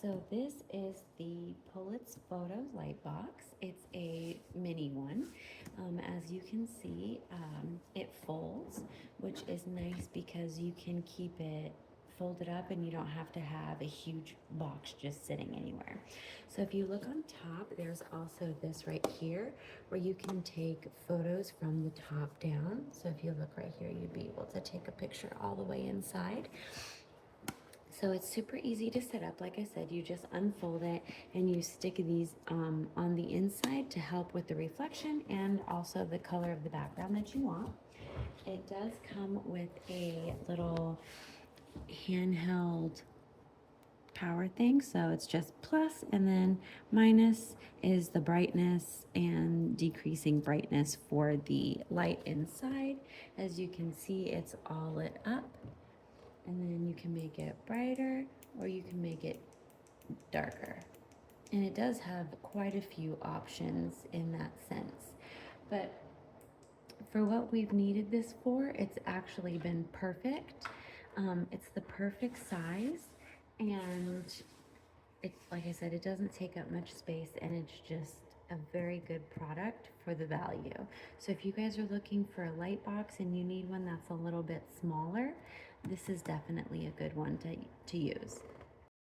So this is the PULUZ Photo Light Box. It's a mini one. As you can see, it folds, which is nice because you can keep it folded up and you don't have to have a huge box just sitting anywhere. So if you look on top, there's also this right here where you can take photos from the top down. So if you look right here, you'd be able to take a picture all the way inside. So it's super easy to set up. Like I said, you just unfold it and you stick these on the inside to help with the reflection and also the color of the background that you want. It does come with a little handheld power thing. So it's just plus and then minus is the brightness and decreasing brightness for the light inside. As you can see, it's all lit up. And then you can make it brighter or you can make it darker. And it does have quite a few options in that sense. But for what we've needed this for, it's actually been perfect. It's the perfect size, and it, like I said, it doesn't take up much space, and it's just a very good product for the value. So if you guys are looking for a light box and you need one that's a little bit smaller, this is definitely a good one to use.